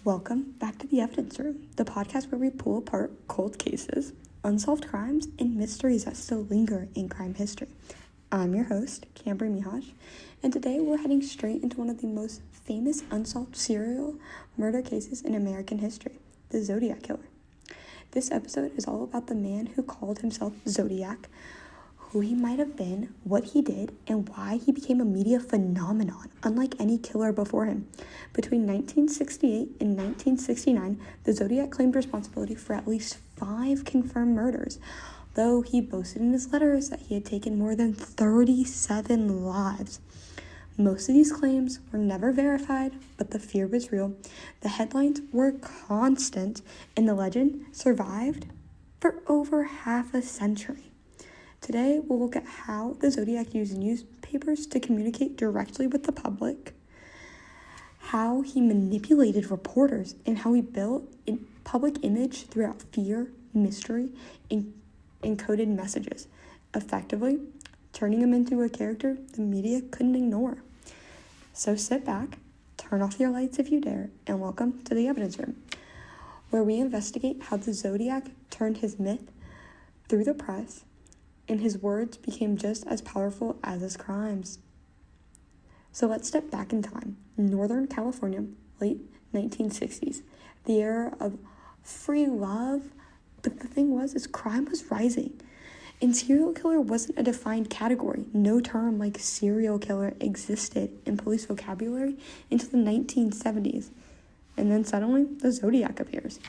Welcome back to the Evidence Room, the podcast where we pull apart cold cases, unsolved crimes, and mysteries that still linger in crime history. I'm your host, Camber Mihaj, and today we're heading straight into one of the most famous unsolved serial murder cases in American history, the Zodiac Killer. This episode is all about the man who called himself Zodiac, who he might have been, what he did, and why he became a media phenomenon, unlike any killer before him. Between 1968 and 1969, the Zodiac claimed responsibility for at least 5 confirmed murders, though he boasted in his letters that he had taken more than 37 lives. Most of these claims were never verified, but the fear was real. The headlines were constant, and the legend survived for over half a century. Today, we'll look at how the Zodiac used newspapers to communicate directly with the public, how he manipulated reporters, and how he built a public image throughout fear, mystery, and encoded messages, effectively turning him into a character the media couldn't ignore. So sit back, turn off your lights if you dare, and welcome to the Evidence Room, where we investigate how the Zodiac turned his myth through the press, and his words became just as powerful as his crimes. So let's step back in time. Northern California, late 1960s, the era of free love, but the thing was crime was rising. And serial killer wasn't a defined category. No term like serial killer existed in police vocabulary until the 1970s. And then suddenly, the Zodiac appears.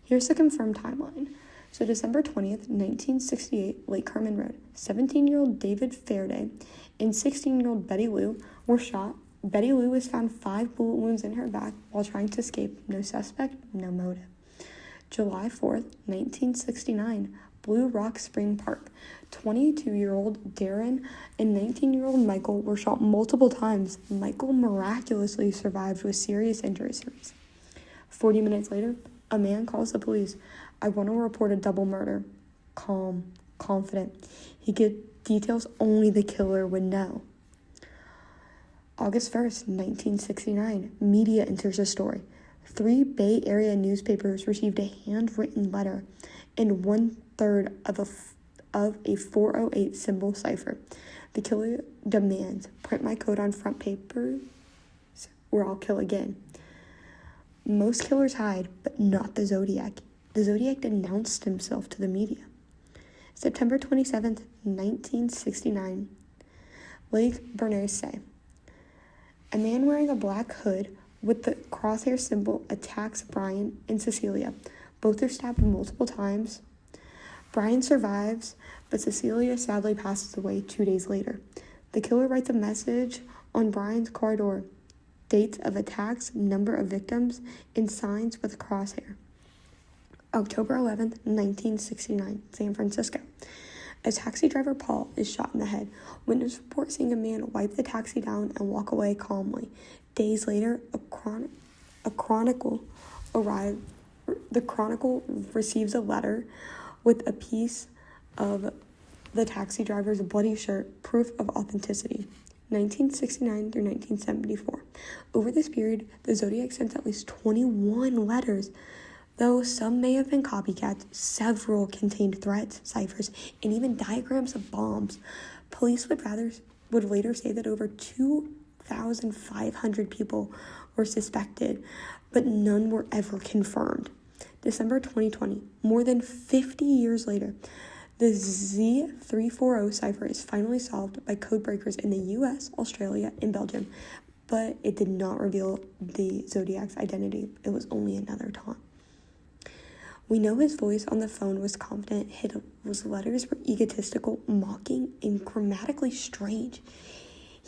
Here's the confirmed timeline. So December 20th, 1968, Lake Herman Road, 17-year-old David Faraday and 16-year-old Betty Lou were shot. Betty Lou was found 5 bullet wounds in her back while trying to escape. No suspect, no motive. July 4th, 1969, Blue Rock Spring Park, 22-year-old Darren and 19-year-old Michael were shot multiple times. Michael miraculously survived with serious injuries. 40 minutes later, a man calls the police. I want to report a double murder. Calm, confident. He gives details only the killer would know. August 1st, 1969, media enters the story. 3 Bay Area newspapers received a handwritten letter and 1/3 of a 408 symbol cipher. The killer demands, print my code on front paper or I'll kill again. Most killers hide, but not the Zodiac. The Zodiac denounced himself to the media. September 27th, 1969, Lake Bernays. A man wearing a black hood with the crosshair symbol attacks Brian and Cecilia. Both are stabbed multiple times. Brian survives, but Cecilia sadly passes away 2 days later. The killer writes a message on Brian's car door, dates of attacks, number of victims, and signs with crosshair. October 11th, 1969, San Francisco. A taxi driver, Paul, is shot in the head. Witness report seeing a man wipe the taxi down and walk away calmly. Days later, the Chronicle receives a letter with a piece of the taxi driver's bloody shirt, proof of authenticity. 1969 through 1974. Over this period, the Zodiac sent at least 21 letters. Though some may have been copycats, several contained threats, ciphers, and even diagrams of bombs. Police would later say that over 2,500 people were suspected, but none were ever confirmed. December 2020, more than 50 years later, the Z340 cipher is finally solved by code breakers in the US, Australia, and Belgium, but it did not reveal the Zodiac's identity. It was only another taunt. We know his voice on the phone was confident, his letters were egotistical, mocking, and grammatically strange.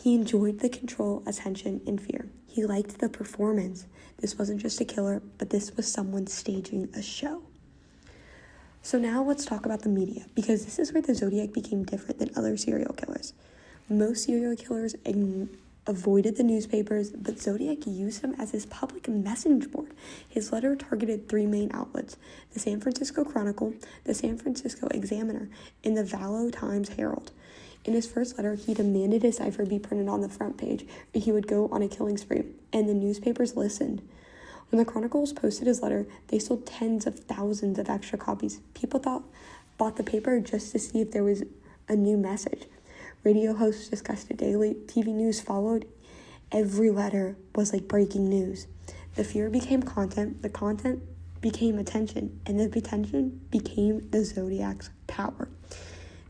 He enjoyed the control, attention, and fear. He liked the performance. This wasn't just a killer, but this was someone staging a show. So now let's talk about the media, because this is where the Zodiac became different than other serial killers. Most serial killers avoided the newspapers, but Zodiac used them as his public message board. His letter targeted 3 main outlets: the San Francisco Chronicle, the San Francisco Examiner, and the Vallow Times-Herald. In his first letter, he demanded his cipher be printed on the front page, or he would go on a killing spree, and the newspapers listened. When the Chronicles posted his letter, they sold tens of thousands of extra copies. People bought the paper just to see if there was a new message. Radio hosts discussed it daily. TV news followed. Every letter was like breaking news. The fear became content, the content became attention, and the attention became the Zodiac's power.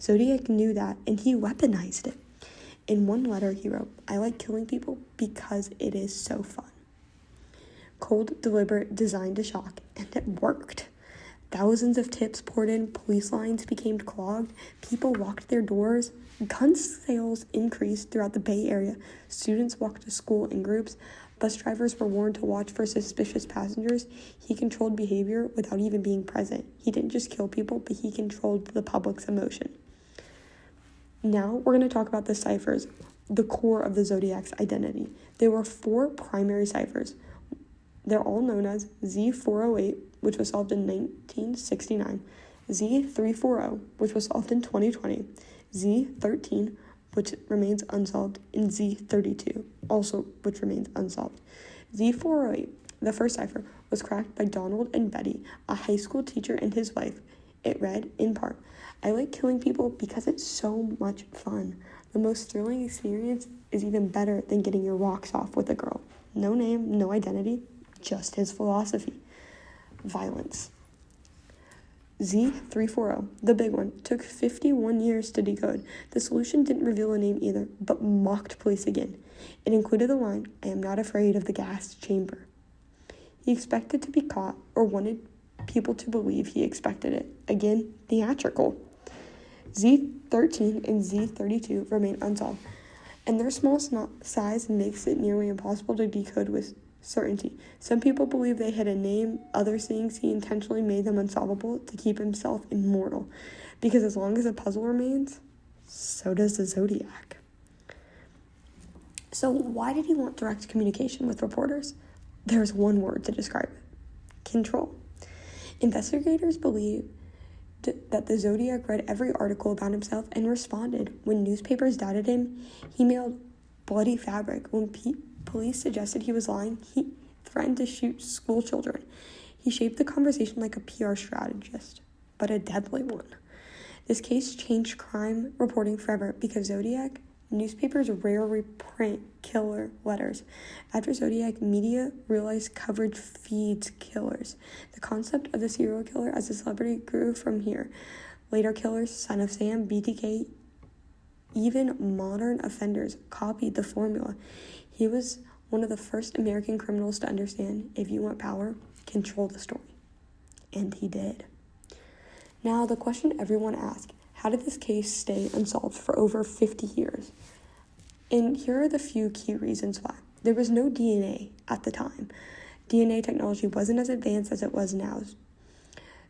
Zodiac knew that, and he weaponized it. In one letter, he wrote, "I like killing people because it is so fun." Cold, deliberate, designed to shock, and it worked. Thousands of tips poured in, police lines became clogged, people locked their doors, gun sales increased throughout the Bay Area, students walked to school in groups, bus drivers were warned to watch for suspicious passengers. He controlled behavior without even being present. He didn't just kill people, but he controlled the public's emotion. Now we're going to talk about the ciphers, the core of the Zodiac's identity. There were 4 primary ciphers. They're all known as Z408, which was solved in 1969, Z340, which was solved in 2020, Z13, which remains unsolved, and Z32, also which remains unsolved. Z408, the first cipher, was cracked by Donald and Betty, a high school teacher and his wife. It read, in part, "I like killing people because it's so much fun. The most thrilling experience is even better than getting your rocks off with a girl. No name, no identity, just his philosophy. Violence." Z340, the big one, took 51 years to decode. The solution didn't reveal a name either, but mocked police again. It included the line, "I am not afraid of the gas chamber." He expected to be caught, or wanted people to believe he expected it. Again, theatrical. Z13 and Z32 remain unsolved, and their small size makes it nearly impossible to decode with certainty. Some people believe they hid a name, others think he intentionally made them unsolvable to keep himself immortal, because as long as a puzzle remains, so does the Zodiac. So why did he want direct communication with reporters? There's one word to describe it: control. Investigators believe that the Zodiac read every article about himself and responded. When newspapers doubted him, he mailed bloody fabric. When police suggested he was lying, he threatened to shoot school children. He shaped the conversation like a PR strategist, but a deadly one. This case changed crime reporting forever because Zodiac newspapers rarely print killer letters. After Zodiac, media realized coverage feeds killers. The concept of the serial killer as a celebrity grew from here. Later killers, Son of Sam, BTK, even modern offenders copied the formula. He was one of the first American criminals to understand, if you want power, control the story. And he did. Now, the question everyone asks, how did this case stay unsolved for over 50 years? And here are the few key reasons why. There was no DNA at the time. DNA technology wasn't as advanced as it was now.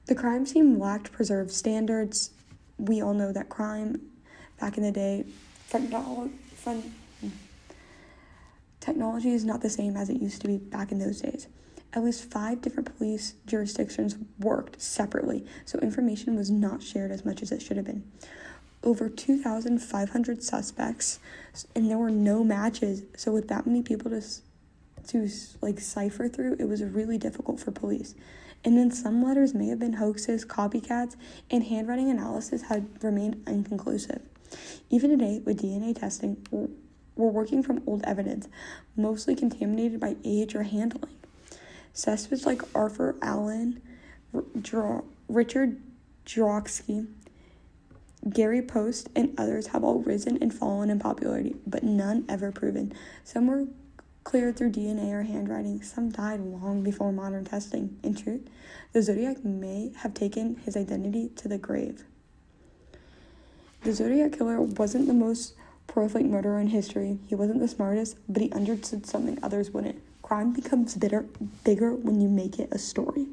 The crime scene lacked preserved standards. We all know that crime back in the day, technology is not the same as it used to be back in those days. At least 5 different police jurisdictions worked separately, so information was not shared as much as it should have been. Over 2,500 suspects, and there were no matches, so with that many people to cipher through, it was really difficult for police. And then some letters may have been hoaxes, copycats, and handwriting analysis had remained inconclusive. Even today, with DNA testing, we're working from old evidence, mostly contaminated by age or handling. Suspects like Arthur Allen, Richard Drotsky, Gary Post, and others have all risen and fallen in popularity, but none ever proven. Some were cleared through DNA or handwriting. Some died long before modern testing. In truth, the Zodiac may have taken his identity to the grave. The Zodiac Killer wasn't the most prolific murderer in history. He wasn't the smartest, but he understood something others wouldn't. Crime becomes bigger when you make it a story.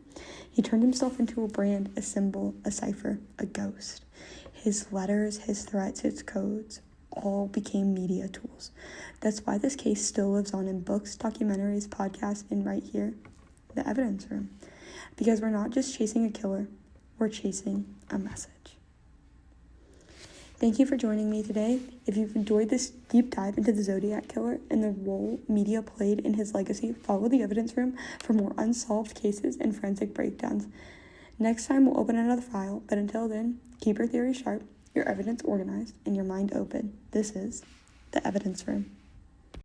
He turned himself into a brand, a symbol, a cipher, a ghost. His letters, his threats, his codes all became media tools. That's why this case still lives on in books, documentaries, podcasts, and right here, the evidence room. Because we're not just chasing a killer, we're chasing a message. Thank you for joining me today. If you've enjoyed this deep dive into the Zodiac Killer and the role media played in his legacy, follow the evidence room for more unsolved cases and forensic breakdowns. Next time, we'll open another file, but until then, keep your theories sharp, your evidence organized, and your mind open. This is the evidence room.